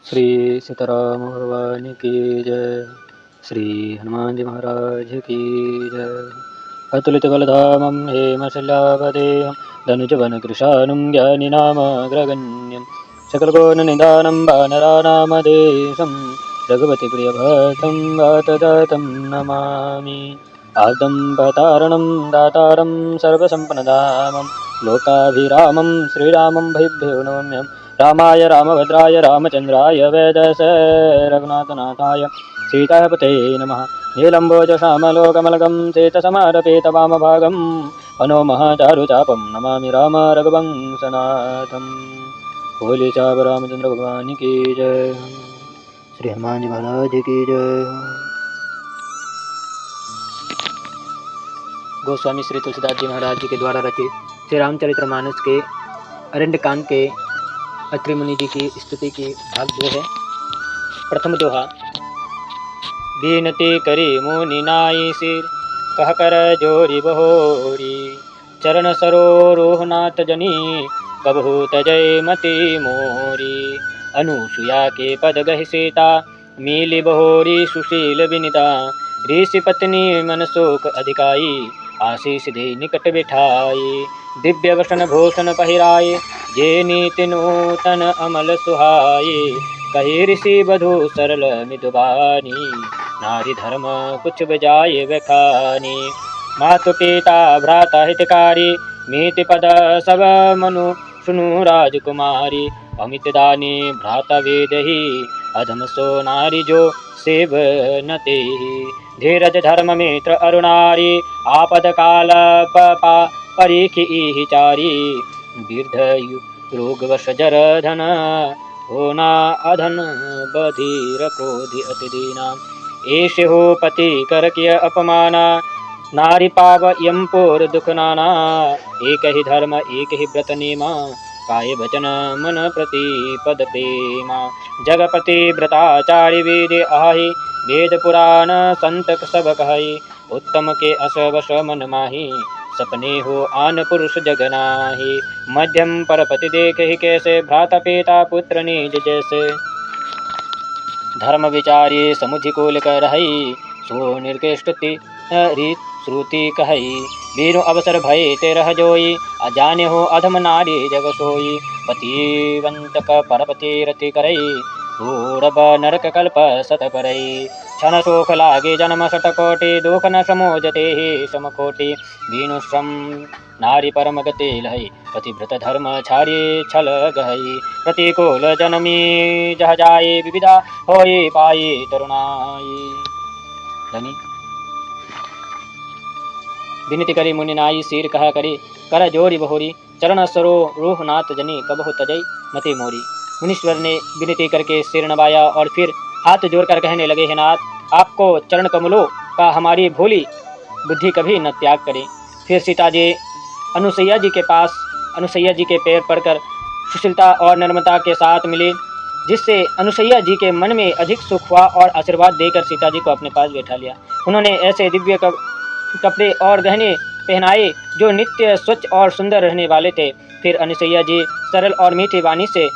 श्री सीताराम भगवान की जय। श्री हनुमान जी महाराज की जय। अतुलित बलधामं हेमशल्यापदेहं धनुजवनकृशानुं ज्ञानिनामग्रगण्यं सकलगुणनिधानं वानराणामधीशं रघुपतिप्रियभक्तं वातजातं नमामि। आद्यं पतारणं दातारं सर्वसम्पन्नधामं लोकाभिरामं श्रीरामं भयभ्यो नम्यं रामाय रामभद्राय रामचन्द्राय वेदसे रघुनाथनाथाय सीतापते नमः। नीलम्बोजश्यामलोकमलगं चेतसमारपेतवामभागं मनोमहाचारुचापं नमामि राम रघुवंशनाथं। बोले चाप रामचंद्र भगवान की जय। श्री हनुमान जी महाराज की जय। गोस्वामी श्री तुलसीदास जी महाराज जी के द्वारा रचित श्री रामचरितमानस के अरण्यकांड के अत्रि मुनि जी की स्तुति की भाग 2 है। प्रथम दोहा। बीनती करी मुनि नाई सिर कह कर जोरी बहोरी चरण सरोरुहनाथ जनी कबहू तजय मति मोरी। अनुसुया के पद गहि सीता मिली बहोरी सुशील विनिता। ऋषि पत्नी मन शोक अधिकाई आशीष दे निकट बिठाई। दिव्य वसन भूषण पहिराए जे नीति नूतन अमल सुहाए। कही ऋषि बधू सरल मिदुबानी नारी धर्म कुछ बजाए बखानी। मातु पिता भ्राता हितकारी मीति पद सब मनु सुनु राजकुमारी। अमित दानी भ्राता वेदहि अधम सो नारी जो सेव नते। धीरज धर्म मित्र अरुणारी आपद काल परीखी चारी। वृद्ध रोग वश जर धन होना अधन बधीर क्रोधि अति दीना। ऐसे हो पति कर किय अपमाना नारी पाव यम पोर दुख नाना। एक ही धर्म एक ही व्रत नेमा काय भजन मन प्रति पद प्रेमा। जगपति व्रताचार्य वेद आहि वेद पुराण संत सब कहि। उत्तम के असवश मन माही सपने हो आन पुरुष जगनाही। मध्यम परपति देख ही कैसे भ्राता पिता पुत्र निज जैसे। धर्म विचारी समुझि कोल कर रही सो निर्कृष्टति रीत श्रुति कही। वीरु अवसर भय ते रह जोई अजाने हो अधम नारी जग सोई। पतिवंत परपति रति करई पूरब नरक कल्प सत करई। क्षण शोक लागे जन्म शतकोटि दुख न समोजते ही समकोटि। वीनु श्रम नारी परम गति लहई पतिव्रत धर्म छारी छल गहई। प्रतिकूल जनमी जह जाए विविधा होई पाई तरुणाई। धनी विनती करी मुनि नाई सिर कहा करी कर जोरी बहोरी चरण सरो रूह नाथ जनी कबहु तजई मति मोरी। मुनीश्वर ने विनती करके सिर नवाया और फिर हाथ जोड़कर कहने लगे, हे नाथ आपको चरण कमलों का हमारी भोली बुद्धि कभी न त्याग करें। फिर सीता जी अनुसैया जी के पास अनुसैया जी के पैर पड़कर सुशीलता और नम्रता के साथ मिले, जिससे अनुसैया जी के मन में अधिक सुख हुआ और आशीर्वाद देकर सीता जी को अपने पास बैठा लिया। उन्होंने ऐसे दिव्य कपड़े और गहने पहनाए जो नित्य स्वच्छ और सुंदर रहने वाले थे। फिर अनुसैया जी सरल और मीठी वाणी से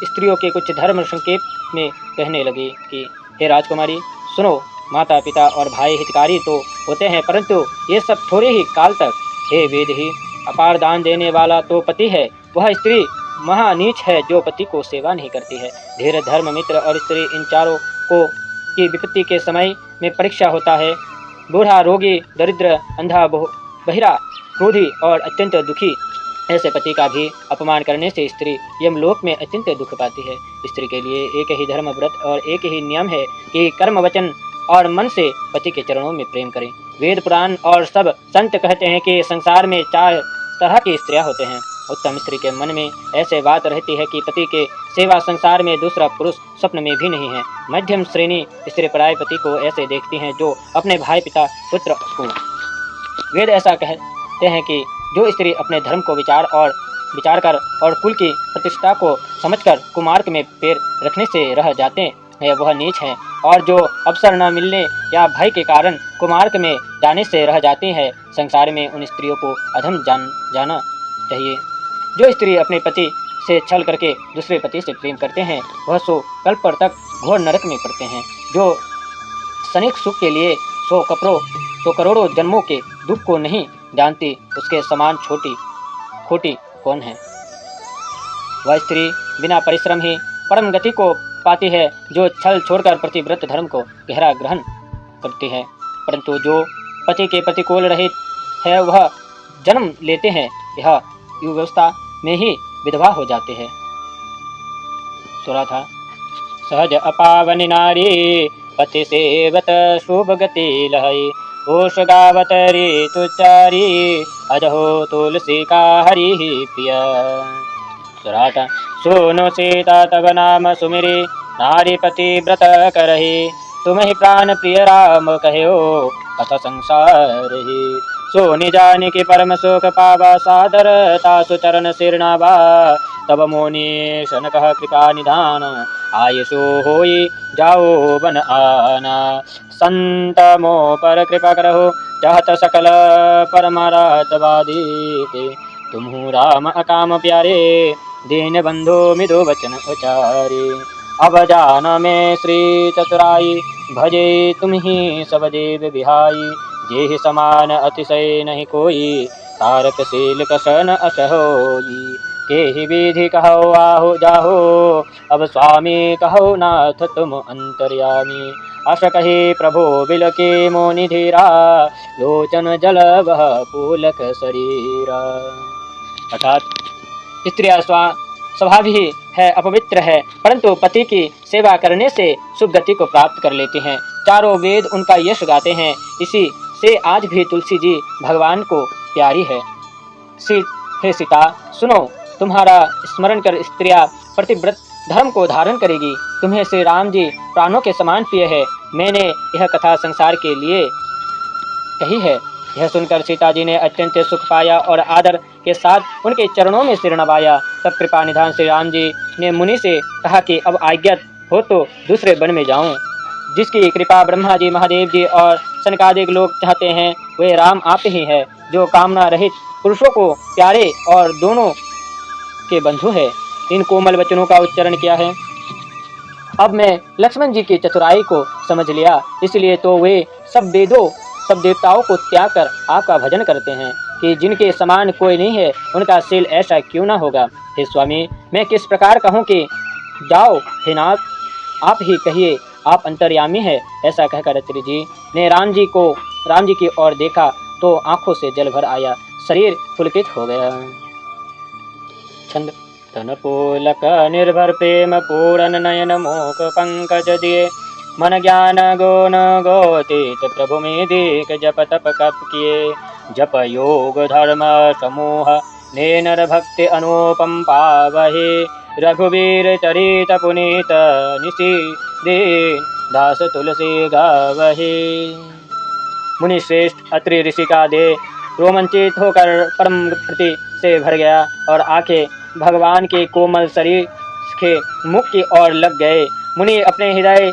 स्त्रियों के कुछ धर्म संकेत में कहने लगी कि हे राजकुमारी सुनो, माता पिता और भाई हितकारी तो होते हैं परंतु ये सब थोड़े ही काल तक। हे वेद ही अपार दान देने वाला तो पति है, वह स्त्री महानीच है जो पति को सेवा नहीं करती है। धीर धर्म मित्र और स्त्री इन चारों को की विपत्ति के समय में परीक्षा होता है। बूढ़ा रोगी दरिद्र अंधा बहिरा क्रोधी और अत्यंत दुखी ऐसे पति का भी अपमान करने से स्त्री यमलोक में अत्यंत दुख पाती है। स्त्री के लिए एक ही धर्म व्रत और एक ही नियम है कि कर्म वचन और मन से पति के चरणों में प्रेम करें। वेद पुराण और सब संत कहते हैं कि संसार में 4 तरह की स्त्रियां होते हैं। उत्तम स्त्री के मन में ऐसे बात रहती है कि पति के सेवा संसार में दूसरा पुरुष स्वप्न में भी नहीं है। मध्यम श्रेणी स्त्री पराय पति को ऐसे देखती हैं जो अपने भाई पिता पुत्र को। वेद ऐसा कहते हैं कि जो स्त्री अपने धर्म को विचार कर और कुल की प्रतिष्ठा को समझकर कुमार्ग में पैर रखने से रह जाते हैं वह नीच है, और जो अवसर न मिलने या भय के कारण कुमार्ग में जाने से रह जाती हैं संसार में उन स्त्रियों को अधम जाना चाहिए। जो स्त्री अपने पति से छल करके दूसरे पति से प्रेम करते हैं वह 100 कल्प तक घोर नरक में पड़ते हैं। जो क्षणिक सुख के लिए 100 करोड़ों जन्मों के दुख को नहीं जानती उसके समान खोटी कौन है। वह स्त्री बिना परिश्रम ही परम गति को पाती है जो छल छोड़कर प्रतिव्रत धर्म को गहरा ग्रहण करती है, परंतु जो पति के प्रतिकूल रहित है वह जन्म लेते हैं यह युवावस्था में ही विधवा हो जाते हैं। सुरा था सहज अपावनी नारी पति सेवत शुभ गति लहई ओष गावत ऋतुचारी अजहो तुलसी का हरि प्रिय। सुरा था सुनो सीता तब नाम सुमिरी नारी पति व्रत करही तुम ही प्राण प्रिय राम कहो कथ संसार ही। सो निजान के परम सुख पावा सादर तासु चरण सिरनावा तब मोनि शन कह कृपा निधान आयुषो होई जाओ बन आना। संत मो पर कृपा करहो चाहत सकल परमारातवादी तुम्हु राम अकाम प्यारे दीन बंधु मिदो वचन उचारे। अब जान में श्री चतुराई भजे तुम ही सब देव बिहाई जेहि समान अतिशय नहीं कोई तारक शील कसन असहोई। के ही विधि कहो आहु जाहो अब स्वामी कहो नाथ तुम अंतर्यामी अस कही प्रभु बिल के मोनि धीरा लोचन जल वह पूलक शरीरा। अर्थात स्त्रियां स्वभाव ही है अपवित्र है परंतु पति की सेवा करने से शुभ गति को प्राप्त कर लेती हैं। चारों वेद उनका यश गाते हैं इसी से आज भी तुलसी जी भगवान को प्यारी है। हे सीता सुनो तुम्हारा स्मरण कर स्त्रियां प्रतिव्रत धर्म को धारण करेगी तुम्हें श्री राम जी प्राणों के समान प्रिय है। मैंने यह कथा संसार के लिए कही है। यह सुनकर सीता जी ने अत्यंत सुख पाया और आदर के साथ उनके चरणों में सिर नवाया। तब कृपा निधान श्री राम जी ने मुनि से कहा कि अब आज्ञा हो तो दूसरे वन में जाऊं। जिसकी कृपा ब्रह्मा जी महादेव जी और सनकादिक लोग चाहते हैं वे राम आप ही है जो कामना रहित पुरुषों को प्यारे और दोनों के बंधु है। इन कोमल वचनों का उच्चारण किया है। अब मैं लक्ष्मण जी की चतुराई को समझ लिया इसलिए तो वे सब वेदों सब देवताओं को त्याग कर आपका भजन करते हैं कि जिनके समान कोई नहीं है उनका शील ऐसा क्यों ना होगा। हे स्वामी मैं किस प्रकार कहूँ कि जाओ हे नाथ आप ही कहिए आप अंतर्यामी है। ऐसा कहकर अत्रि जी ने राम जी की ओर देखा तो आंखों से जल भर आया शरीर पुलकित हो गया। छंद तन पोलक निर्भर प्रेम पूरन नयन मोक पंकज दिए मन ज्ञान गुण गोतीत प्रभु में देख जप तप कप किए। जप योग धर्म समूह ने नर भक्ति अनुपम पावहे रघुवीर चरित पुनीत निशि दे दास तुलसी गावहे। मुनि श्रेष्ठ अत्रि ऋषि का देह रोमांचित होकर परम प्रीति से भर गया और आंखें भगवान के कोमल शरीर के मुख की ओर लग गए। मुनि अपने हृदय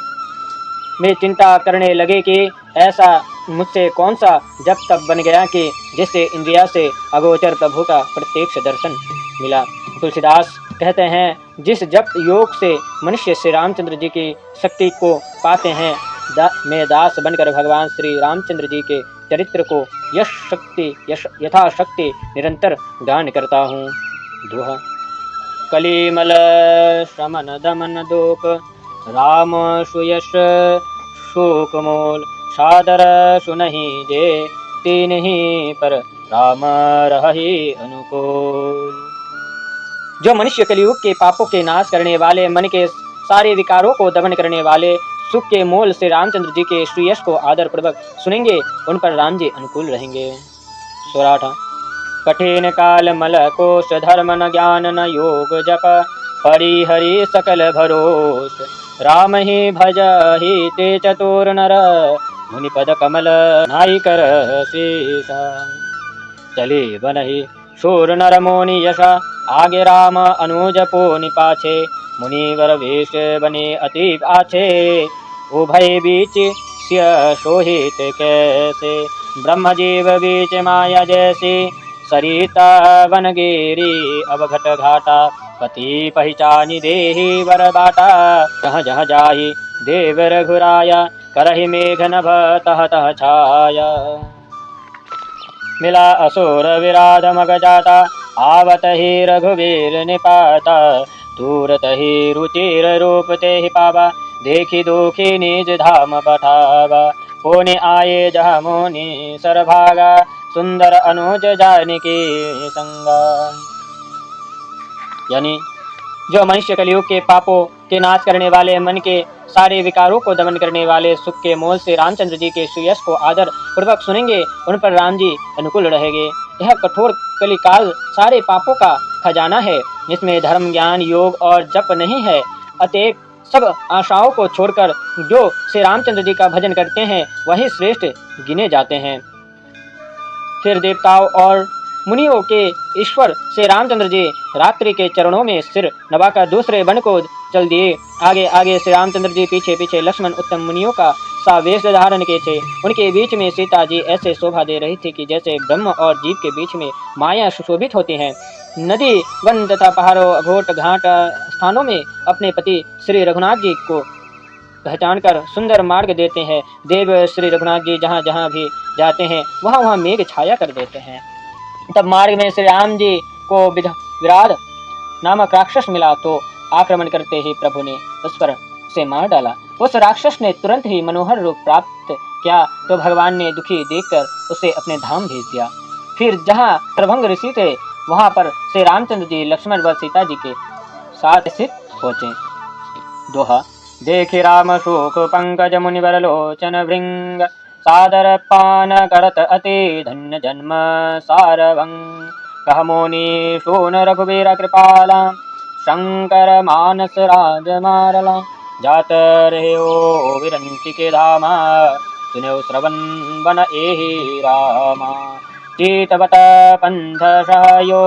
में चिंता करने लगे कि ऐसा मुझसे कौन सा जप तप बन गया कि जिससे इंद्रिया से अगोचर प्रभु का प्रत्यक्ष दर्शन मिला। तुलसीदास कहते हैं जिस जप योग से मनुष्य श्री रामचंद्र जी की शक्ति को पाते हैं मैं दास बनकर भगवान श्री रामचंद्र जी के चरित्र को यथाशक्ति निरंतर गान करता हूँ। दोहा कलिमल श्रमन दमन दोप राम सुयश शोक मोल सादर सुनहि जे तीन ही पर राम रहि अनुकूल। जो मनुष्य कलियुग के पापों के नाश करने वाले मन के सारे विकारों को दमन करने वाले सुख के मोल से रामचंद्र जी के श्रीयश को आदर पूर्वक सुनेंगे उन पर राम जी अनुकूल रहेंगे। सोराठा कठिन काल मल कोश धर्म न ज्ञान न योग जप परिहरि सकल भरोस राम ही भज ही ते चतुर नर मुनि पद कमल नाई कर शीसा। चले बनहि शूर नर मोनि यशा आगे राम अनुज पोनि पाछे मुनिवर वेश बने अति आछे उभय बीच सिय शोहित कैसे ब्रह्म जीव बीच माया जैसे सरिता वनगेरी अवघट घाटा पति पहचानी देहि वर बाटा, जहाँ जहाँ जाहि देव रघुराया, करहि मेघ नभ तह तह छाया। मिला असुर विराध मग जाता, आवत ही रघुवीर निपाता, तुरत ही रुचिर रूप ते ही पावा, देखी दुखी निज धाम पठावा। पुनि आये जहाँ मुनि सरभागा, सुंदर अनुज जानकी संगा। यानी जो मनुष्य कलयुग के पापों के नाश करने वाले, मन के सारे विकारों को दमन करने वाले, सुख के मोल से रामचंद्र जी के सुयश को आदर पूर्वक सुनेंगे, उन पर राम जी अनुकूल रहेंगे। यह कठोर कलिकाल सारे पापों का खजाना है, इसमें धर्म ज्ञान योग और जप नहीं है। अतएव सब आशाओं को छोड़कर जो श्री रामचंद्र जी का भजन करते हैं वही श्रेष्ठ गिने जाते हैं। फिर देवताओं और मुनियों के ईश्वर श्री रामचंद्र जी रात्रि के चरणों में सिर नवाकर दूसरे वन को चल दिए। आगे आगे श्री रामचंद्र जी, पीछे पीछे लक्ष्मण उत्तम मुनियों का सा वेश धारण के थे। उनके बीच में सीता जी ऐसे शोभा दे रही थी कि जैसे ब्रह्म और जीव के बीच में माया सुशोभित होती है। नदी वन तथा पहाड़ों घोट घाट स्थानों में अपने पति श्री रघुनाथ जी को पहचान कर सुंदर मार्ग देते हैं। देव श्री रघुनाथ जी जहाँ जहाँ भी जाते हैं वहाँ वहाँ मेघ छाया कर देते हैं। तब मार्ग में श्री राम जी को विराध नामक राक्षस मिला, तो आक्रमण करते ही प्रभु ने उस पर से मार डाला। उस राक्षस ने तुरंत ही मनोहर रूप प्राप्त किया, तो भगवान ने दुखी देखकर उसे अपने धाम भेज दिया। फिर जहाँ प्रभंग ऋषि थे वहाँ पर श्री रामचंद्र जी लक्ष्मण व सीता जी के साथ स्थित पहुँचे। दोहा। देखि राम शोक पंकज मुनिवर लोचन भृंग, सादर पान करत अति धन्य जन्म सारभंग। कह मुनि सोन रघुवीर कृपाला, शंकर मानस राज मारला। जात रहे ओ विरंची के धामा, सुने श्रवण बन एहि रामा। चीतवत पंथ सहयो,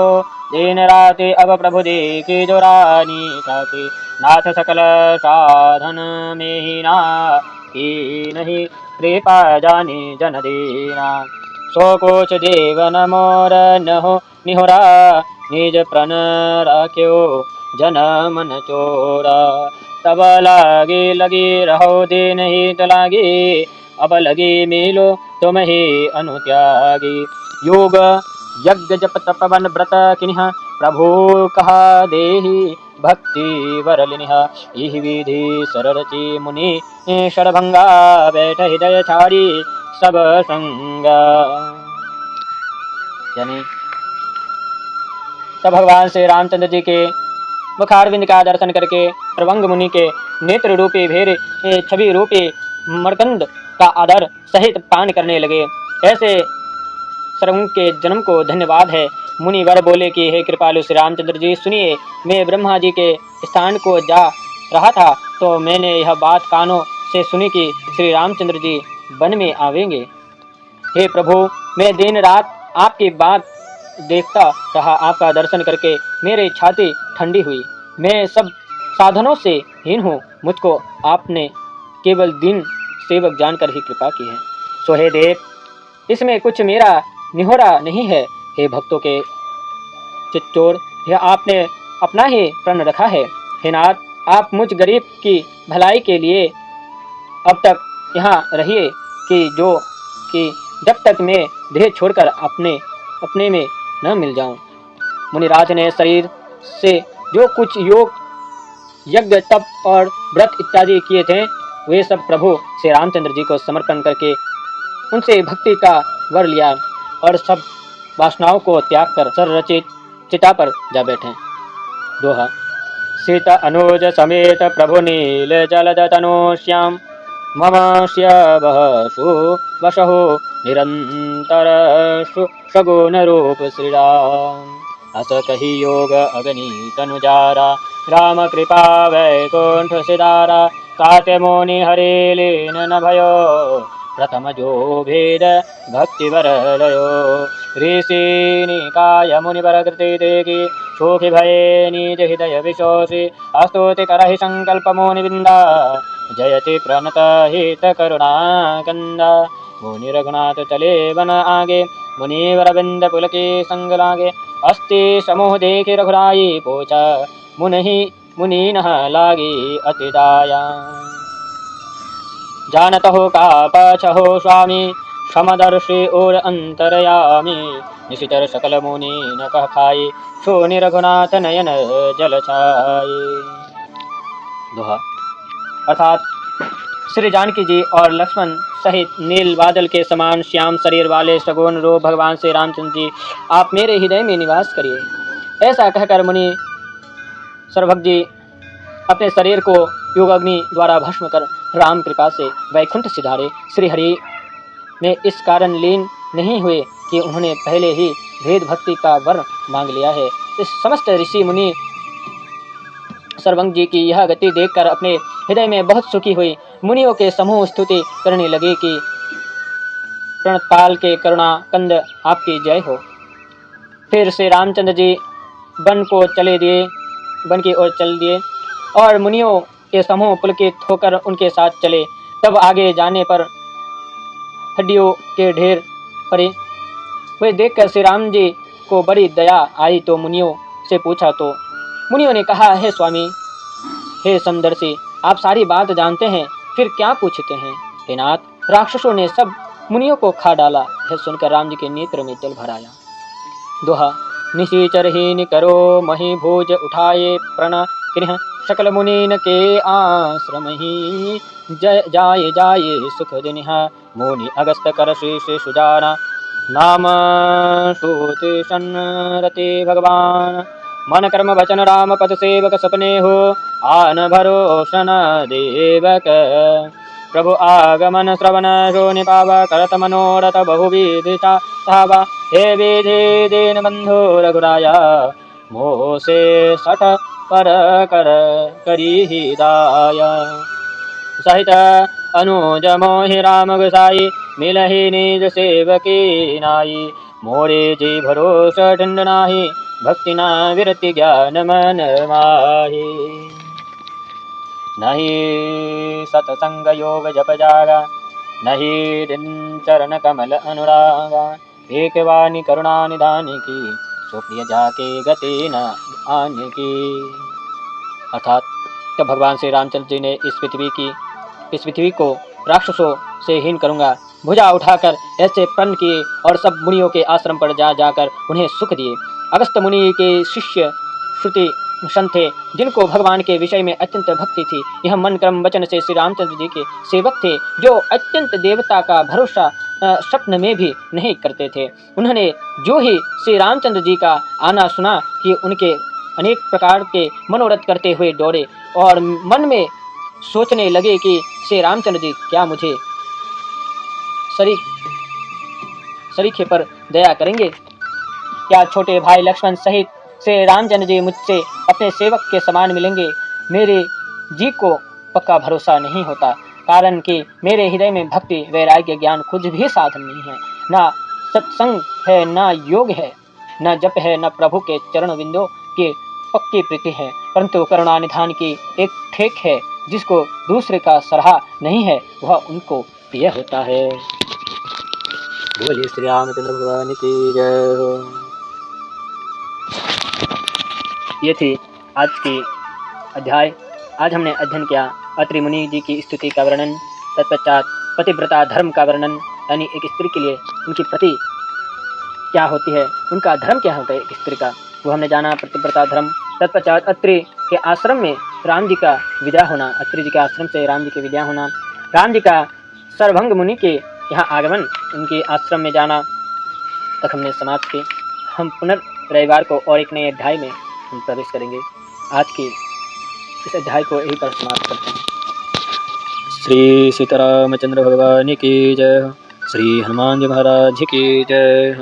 दिन राति अब प्रभु देखी जो रानी खाती। नाथ सकल साधन में ही ना, की नहीं कृपा जानी जन दीना। सो कुछ देव न मोर न हो निहोरा, निज प्रण राख्यो जन मन चोरा। तब लागे लगी रहो दिन ही तलागी, अब लगी मिलो तुम ही अनुत्यागी। योग यज्ञ जप तप वन व्रत किन्हा, प्रभु कहा देहि भक्ति वरलिनिहा। यही विधि सररचि मुनि शरभंगा, बैठ हृदय छाड़ी सब संगा। यानी तब भगवान श्री रामचंद्र जी के मुखारविंद का दर्शन करके प्रभंग मुनि के नेत्र रूपी भेर छवि रूपी मरकंद का आदर सहित पान करने लगे। ऐसे सर्वंग के जन्म को धन्यवाद है। मुनि वर बोले कि हे कृपालु श्री रामचंद्र जी, सुनिए, मैं ब्रह्मा जी के स्थान को जा रहा था तो मैंने यह बात कानों से सुनी कि श्री रामचंद्र जी वन में आवेंगे। हे प्रभु, मैं दिन रात आपकी बात देखता रहा, आपका दर्शन करके मेरी छाती ठंडी हुई। मैं सब साधनों से हीन हूँ, मुझको आपने केवल दीन सेवक जानकर ही कृपा की है। सो हे देव, इसमें कुछ मेरा निहोरा नहीं है। हे भक्तों के चित्तौड़, यह आपने अपना ही प्रण रखा है। हे नाथ, आप मुझ गरीब की भलाई के लिए अब तक यहाँ रहिए कि जब तक मैं देह छोड़कर अपने में न मिल जाऊं। मुनिराज ने शरीर से जो कुछ योग यज्ञ तप और व्रत इत्यादि किए थे वे सब प्रभु श्री रामचंद्र जी को समर्पण करके उनसे भक्ति का वर लिया और सब वासनाओं को त्याग कर सररचित चिता पर जा बैठे। दोहा। सीता अनुज समेत प्रभु नील जलद तनु श्याम, मम श्यवहसु वसहु निरंतर सगुण रूप श्रीराम। अस कही योग अग्नि तनुजारा, राम कृपा वैकुंठ सिदारा। काते मुनि हरे लीन न भयो, प्रथम जो भेद भक्ति वर लयो। ऋषि निकाय मुनिवर कृति देखी, शोखि भये निज हृदय विशोषि। स्तुति करहि संकल्प मुनि बिंदा, जयति प्रणत हित करुणा कंदा। मुनि रघुनाथ चले वन आगे, मुनिवर बिंद पुलकी संग लागे। अस्ति समूह देखि रघुराई पूछा, मुनीनः लागे अति दाया। जानत हो का पछहो स्वामी समदर्शी और अंतरयामी। निशिचर सकल मुनि न कह खाए सोनि रघुनाथ नयन जल छाए। दोहा अर्थात श्री जानकी जी और लक्ष्मण सहित नील बादल के समान श्याम शरीर वाले सगुण रूप भगवान श्री रामचंद्र जी आप मेरे हृदय में निवास करिए। ऐसा कहकर मुनि सर्वभक्त जी अपने शरीर को योग अग्नि द्वारा भस्म कर राम कृपा से वैकुंठ सिधारे। श्री हरि में इस कारण लीन नहीं हुए कि उन्होंने पहले ही भेद भक्ति का वर मांग लिया है। इस समस्त ऋषि मुनि सर्वभक्त जी की यह गति देखकर अपने हृदय में बहुत सुखी हुई। मुनियों के समूह स्तुति करने लगे कि प्रणतपाल के करुणा कंद आपकी जय हो। फिर श्री रामचंद्र जी वन की ओर चल दिए और मुनियों के समूह पुलकित होकर उनके साथ चले। तब आगे जाने पर हड्डियों के ढेर पड़े वे देखकर श्री राम जी को बड़ी दया आई तो मुनियों से पूछा तो मुनियों ने कहा, हे स्वामी, हे समदर्शी, आप सारी बात जानते हैं, फिर क्या पूछते हैं। हे नाथ, राक्षसों ने सब मुनियों को खा डाला। यह सुनकर राम जी के नेत्र में जल भर आया। दोहा निशिचर ही करो मही भोज उठाए प्रण गृह सकल मुनीन के आश्रम ही। जाए जाए सुख दिनिहा मुनि अगस्त कर श्री सुजाना। नाम सूति सन्नरते भगवान मन कर्म वचन राम पद सेवक सपने हो। आन भरोसन देवक प्रभु आगमन श्रवण शोनि पावा करत मनोरथ बहुविधिता धावा। हे विधि दीन बंधु रघुराया मोह से सठ पर कर करी दाया। सहित अनुज मोहि राम गोसाई मिलहि निज सेवकी नाई। मोरे जी भरोसा ढिंड नाही भक्ति ना विरति ज्ञान मन माही। नहीं सतसंग योग जप जागा नहीं दिन चरण कमल अनुरागा। एक वाणी करुणा निधान की सुप्रिय जाके गति न आने की। अर्थात जब भगवान श्री रामचंद्र जी ने इस पृथ्वी को राक्षसों से हीन करूंगा भुजा उठाकर ऐसे प्रण किए और सब मुनियों के आश्रम पर जाकर उन्हें सुख दिए। अगस्त मुनि के शिष्य श्रुति सन थे जिनको भगवान के विषय में अत्यंत भक्ति थी। यह मन कर्म वचन से श्री रामचंद्र जी के सेवक थे जो अत्यंत देवता का भरोसा स्वप्न में भी नहीं करते थे। उन्होंने जो ही श्री रामचंद्र जी का आना सुना कि उनके अनेक प्रकार के मनोरथ करते हुए दौड़े और मन में सोचने लगे कि श्री रामचंद्र जी क्या मुझे सरीखे पर दया करेंगे। क्या छोटे भाई लक्ष्मण सहित श्री रामचंद्र जी मुझसे अपने सेवक के समान मिलेंगे। मेरे जी को पक्का भरोसा नहीं होता, कारण कि मेरे हृदय में भक्ति वैराग्य ज्ञान कुछ भी साधन नहीं है। ना सत्संग है, ना योग है, न जप है, न प्रभु के चरण बिंदु की पक्की प्रीति है, परंतु करुणा निधान की एक ठेक है जिसको दूसरे का सराहा नहीं है, वह उनको प्रिय होता है। बोलिए श्री रामचंद्र भगवान की जय। ये थी आज की अध्याय। आज हमने अध्ययन किया अत्रि मुनि जी की स्तुति का वर्णन, तत्पश्चात पतिव्रता धर्म का वर्णन, यानी एक स्त्री के लिए उनकी पति क्या होती है, उनका धर्म क्या होता है एक स्त्री का, वो हमने जाना पतिव्रता धर्म। तत्पश्चात अत्रि के आश्रम में राम जी का विदा होना, अत्रि जी के आश्रम से राम जी के विदा होना, राम जी का सर्वभंग मुनि के यहाँ आगमन, उनके आश्रम में जाना तक हमने समाप्त की। हम रविवार को और एक नए अध्याय में हम प्रवेश करेंगे। आज की इस अध्याय को यही पर समाप्त करते हैं। श्री सीतारामचंद्र भगवान की जय। श्री हनुमान जी महाराज की जय।